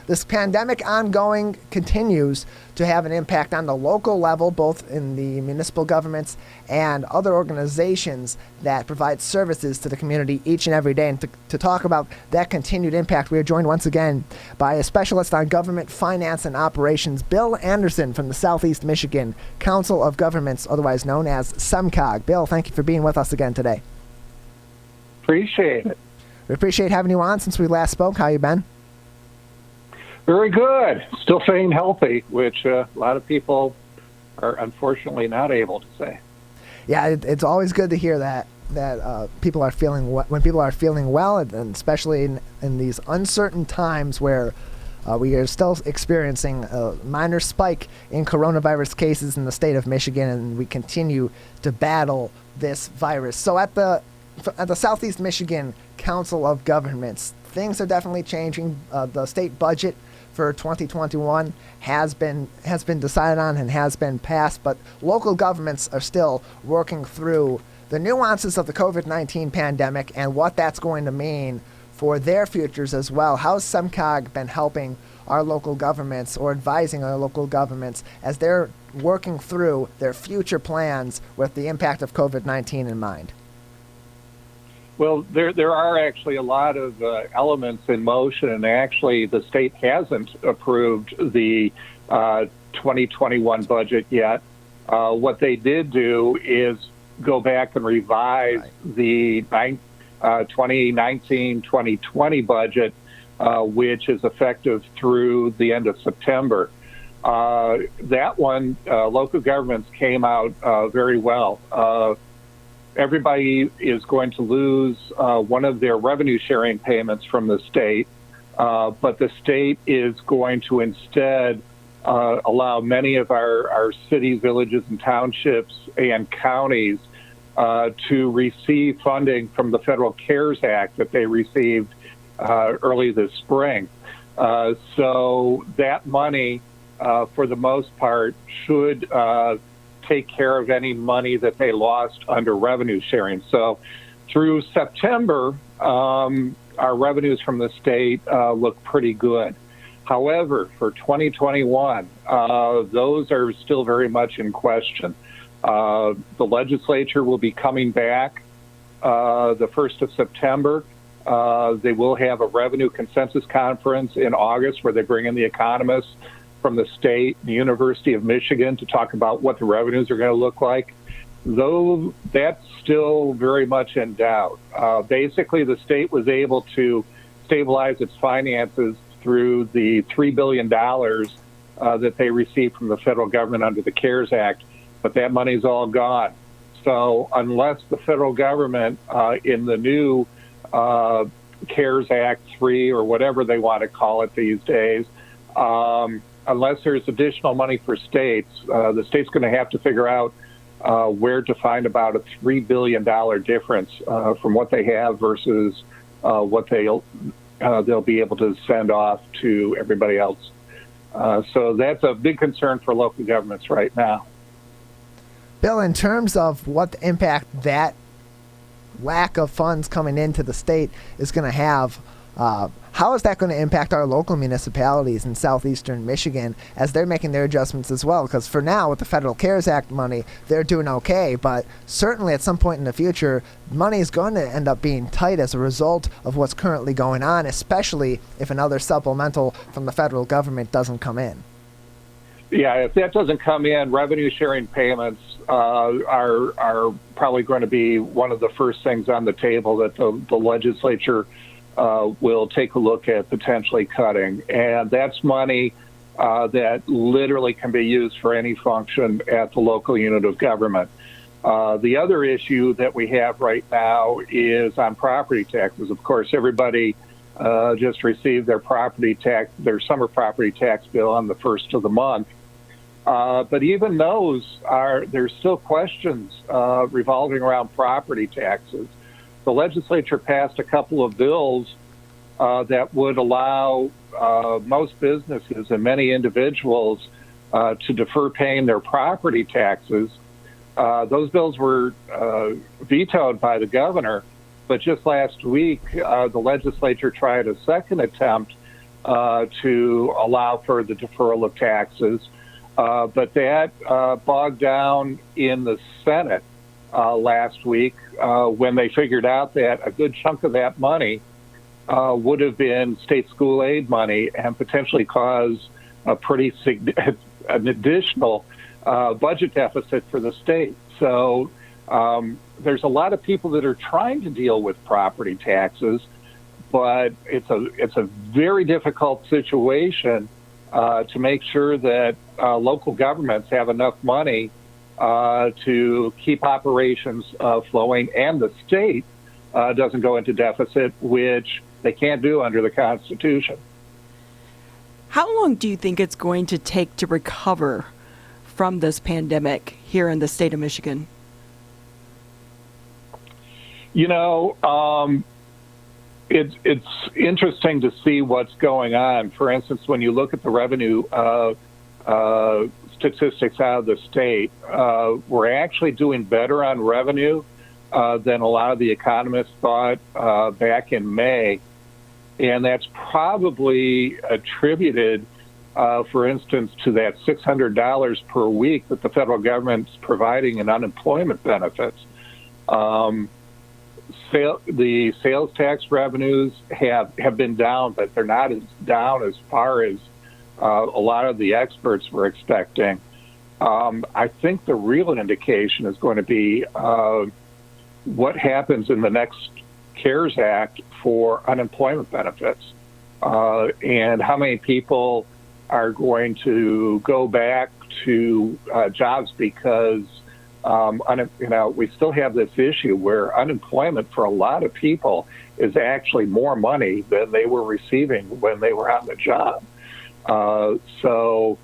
this pandemic ongoing continues to have an impact on the local level, both in the municipal governments and other organizations that provide services to the community each and every day. And to talk about that continued impact, we are joined once again by a specialist on government finance and operations, Bill Anderson from the Southeast Michigan Council of Governments, otherwise known as SEMCOG. Bill, thank you for being with us again today. Appreciate it. We appreciate having you on since we last spoke. How you been? Very good. Still staying healthy, which a lot of people are unfortunately not able to say. Yeah, it's always good to hear that people are feeling when people are feeling well, and especially in these uncertain times where we are still experiencing a minor spike in coronavirus cases in the state of Michigan, and we continue to battle this virus. So at the Southeast Michigan Council of Governments, things are definitely changing. The state budget for 2021 has been decided on and has been passed, but local governments are still working through the nuances of the COVID-19 pandemic and what that's going to mean for their futures as well. How's SEMCOG been helping our local governments or advising our local governments as they're working through their future plans with the impact of COVID-19 in mind? Well, there are actually a lot of elements in motion, and actually the state hasn't approved the 2021 budget yet. What they did do is go back and revise the 2019-2020 budget, which is effective through the end of September. That one, local governments came out very well. Everybody is going to lose one of their revenue sharing payments from the state, but the state is going to instead allow many of our cities, villages, and townships and counties to receive funding from the Federal CARES Act that they received early this spring. So that money, for the most part, should take care of any money that they lost under revenue sharing. So through September, our revenues from the state look pretty good. However, for 2021, those are still very much in question. The legislature will be coming back the 1st of September. They will have a revenue consensus conference in August where they bring in the economists from the state, the University of Michigan, to talk about what the revenues are going to look like. Though that's still very much in doubt. Basically, the state was able to stabilize its finances through the $3 billion that they received from the federal government under the CARES Act, but that money's all gone. So unless the federal government in the new CARES Act 3 or whatever they want to call it these days, unless there's additional money for states, the state's going to have to figure out where to find about a $3 billion difference from what they have versus what they'll be able to send off to everybody else. So that's a big concern for local governments right now. Bill, in terms of what the impact that lack of funds coming into the state is going to have, how is that going to impact our local municipalities in southeastern Michigan as they're making their adjustments as well? Because for now, with the Federal CARES Act money, they're doing okay, but certainly at some point in the future, money is going to end up being tight as a result of what's currently going on, especially if another supplemental from the federal government doesn't come in. Yeah, if that doesn't come in, revenue sharing payments are probably going to be one of the first things on the table that the legislature will take a look at potentially cutting. And that's money that literally can be used for any function at the local unit of government. The other issue that we have right now is on property taxes. Of course, everybody just received their summer property tax bill on the 1st of the month. But even there's still questions revolving around property taxes. The legislature passed a couple of bills that would allow most businesses and many individuals to defer paying their property taxes. Those bills were vetoed by the governor, but just last week, the legislature tried a second attempt to allow for the deferral of taxes. But that bogged down in the Senate last week when they figured out that a good chunk of that money would have been state school aid money and potentially cause a pretty an additional budget deficit for the state. So there's a lot of people that are trying to deal with property taxes, but it's a very difficult situation to make sure that local governments have enough money to keep operations flowing, and the state doesn't go into deficit, which they can't do under the Constitution. How long do you think it's going to take to recover from this pandemic here in the state of Michigan? You know, it's interesting to see what's going on. For instance, when you look at the revenue statistics out of the state, we're actually doing better on revenue than a lot of the economists thought back in May. And that's probably attributed, for instance, to that $600 per week that the federal government's providing in unemployment benefits. The sales tax revenues have been down, but they're not as down as far as a lot of the experts were expecting. I think the real indication is going to be what happens in the next CARES Act for unemployment benefits, and how many people are going to go back to jobs because we still have this issue where unemployment for a lot of people is actually more money than they were receiving when they were on the job. So,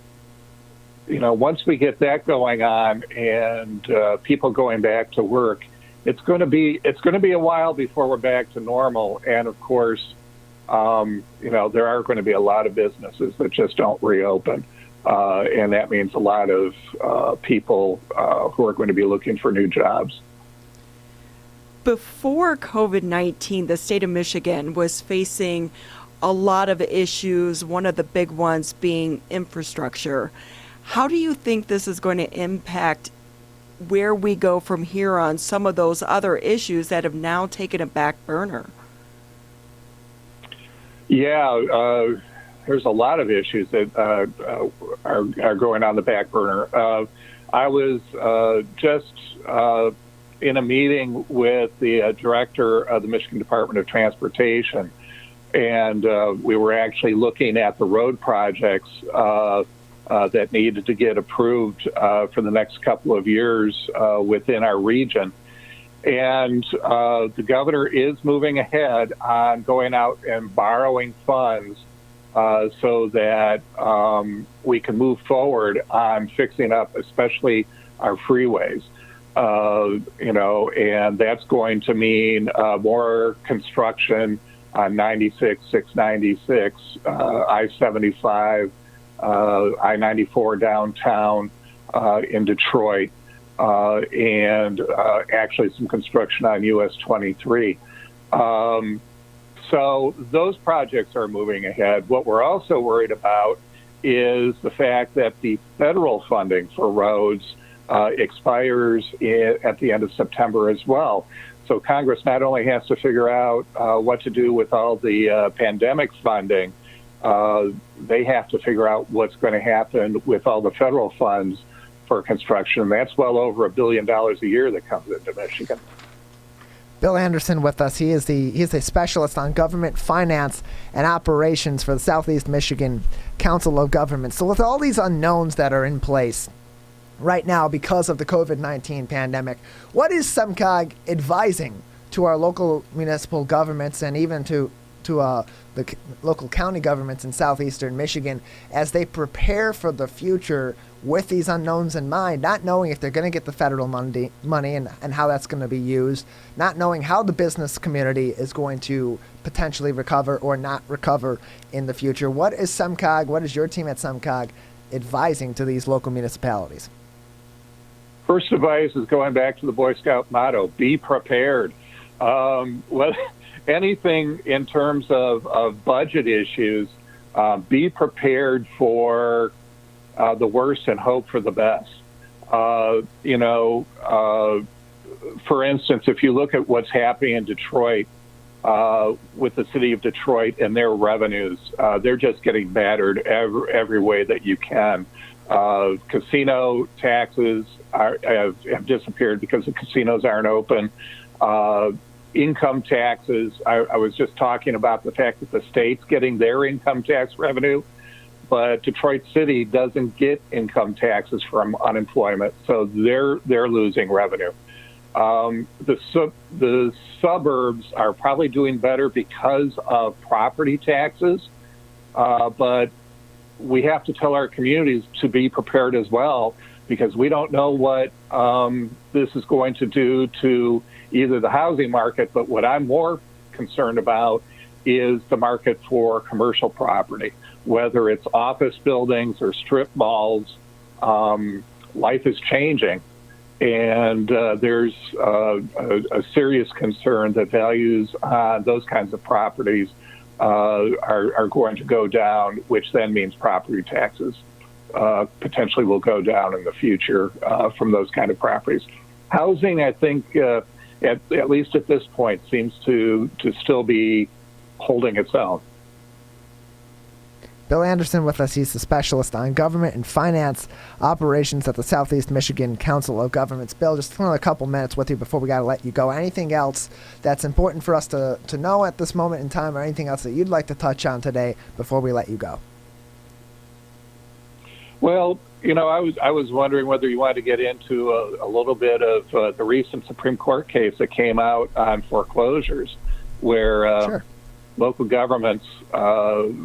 once we get that going on and people going back to work, it's going to be a while before we're back to normal. And of course, there are going to be a lot of businesses that just don't reopen. And that means a lot of people who are going to be looking for new jobs. Before COVID-19, the state of Michigan was facing a lot of issues, one of the big ones being infrastructure. How do you think this is going to impact where we go from here on some of those other issues that have now taken a back burner? Yeah, there's a lot of issues that are going on the back burner. I was just in a meeting with the director of the Michigan Department of Transportation, and we were actually looking at the road projects that needed to get approved for the next couple of years within our region. And the governor is moving ahead on going out and borrowing funds so that we can move forward on fixing up, especially our freeways. And that's going to mean more construction on 96, 696, I-75, I-94 downtown in Detroit, and actually some construction on US 23. So those projects are moving ahead. What we're also worried about is the fact that the federal funding for roads expires at the end of September as well. So Congress not only has to figure out what to do with all the pandemic funding, they have to figure out what's going to happen with all the federal funds for construction. That's well over $1 billion a year that comes into Michigan. Bill Anderson with us. He is a specialist on government finance and operations for the Southeast Michigan Council of Governments. So with all these unknowns that are in place right now because of the COVID-19 pandemic, what is SEMCOG advising to our local municipal governments and even to the local county governments in southeastern Michigan as they prepare for the future with these unknowns in mind, not knowing if they're going to get the federal money and how that's going to be used, not knowing how the business community is going to potentially recover or not recover in the future? What is SEMCOG, what is your team at SEMCOG advising to these local municipalities? First advice is going back to the Boy Scout motto, be prepared. Anything in terms of budget issues, Be prepared for the worst and hope for the best. For instance, if you look at what's happening in Detroit with the city of Detroit and their revenues, they're just getting battered every way that you can. Casino taxes have disappeared because the casinos aren't open. Income taxes, I was just talking about the fact that the state's getting their income tax revenue, but Detroit City doesn't get income taxes from unemployment, so they're losing revenue. The suburbs are probably doing better because of property taxes, but we have to tell our communities to be prepared as well, because we don't know what this is going to do to either the housing market, but what I'm more concerned about is the market for commercial property, whether it's office buildings or strip malls. Life is changing, and there's a serious concern that values on those kinds of properties are going to go down, which then means property taxes potentially will go down in the future from those kind of properties. Housing, I think, at least at this point, seems to still be holding its own. Bill Anderson with us. He's the specialist on government and finance operations at the Southeast Michigan Council of Governments. Bill, just another couple minutes with you before we got to let you go. Anything else that's important for us to know at this moment in time, or anything else that you'd like to touch on today before we let you go? Well, I was wondering whether you wanted to get into a little bit of the recent Supreme Court case that came out on foreclosures, where Sure. Local governments,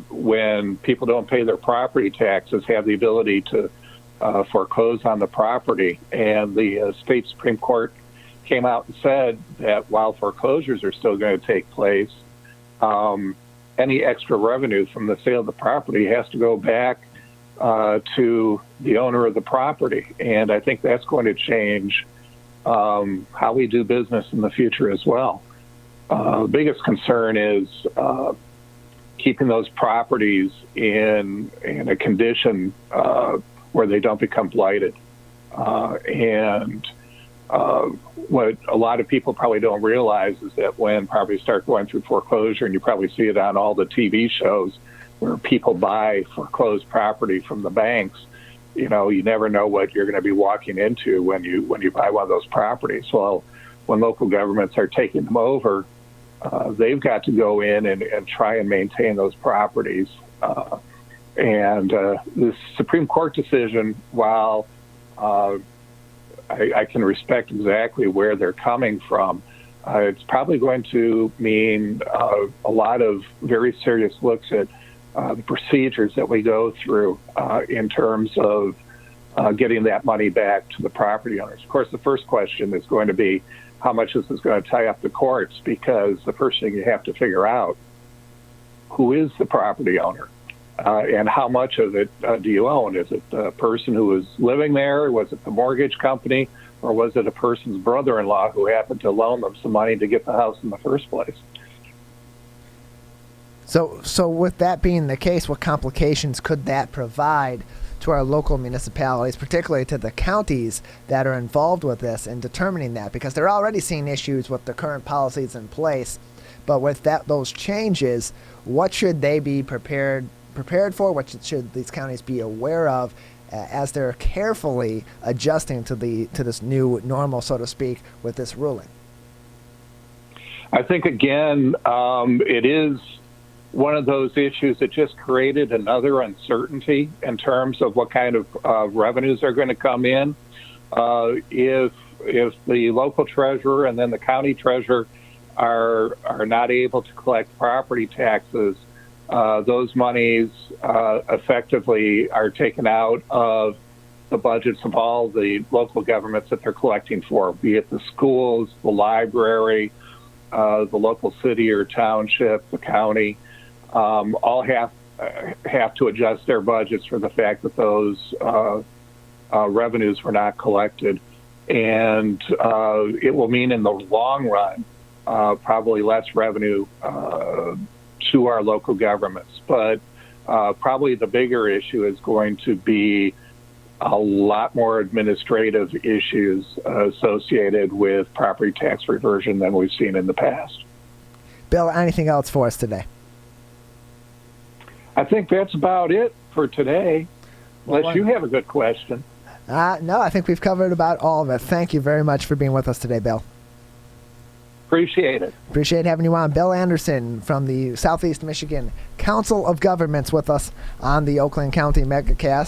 when people don't pay their property taxes, have the ability to foreclose on the property. And the state Supreme Court came out and said that while foreclosures are still going to take place, any extra revenue from the sale of the property has to go back to the owner of the property. And I think that's going to change how we do business in the future as well. The biggest concern is keeping those properties in a condition where they don't become blighted. And what a lot of people probably don't realize is that when properties start going through foreclosure, and you probably see it on all the TV shows where people buy foreclosed property from the banks, you never know what you're going to be walking into when you buy one of those properties. Well, when local governments are taking them over, they've got to go in and try and maintain those properties. And this Supreme Court decision, while I can respect exactly where they're coming from, it's probably going to mean a lot of very serious looks at the procedures that we go through in terms of getting that money back to the property owners. Of course, the first question is going to be how much this is going to tie up the courts, because the first thing you have to figure out, who is the property owner and how much of it do you own? Is it the person who was living there? Was it the mortgage company? Or was it a person's brother-in-law who happened to loan them some money to get the house in the first place? So with that being the case, what complications could that provide to our local municipalities, particularly to the counties that are involved with this and determining that? Because they're already seeing issues with the current policies in place. But with those changes, what should they be prepared for? What should these counties be aware of as they're carefully adjusting to this new normal, so to speak, with this ruling? I think, again, it is one of those issues that just created another uncertainty in terms of what kind of revenues are going to come in. If the local treasurer and then the county treasurer are not able to collect property taxes, those monies effectively are taken out of the budgets of all the local governments that they're collecting for, be it the schools, the library, the local city or township, the county. All have to adjust their budgets for the fact that those revenues were not collected. And it will mean in the long run probably less revenue to our local governments. But Probably the bigger issue is going to be a lot more administrative issues associated with property tax reversion than we've seen in the past. Bill, anything else for us today? I think that's about it for today, unless Well, you have a good question. No, I think we've covered about all of it. Thank you very much for being with us today, Bill. Appreciate it. Appreciate having you on. Bill Anderson from the Southeast Michigan Council of Governments with us on the Oakland County MegaCast.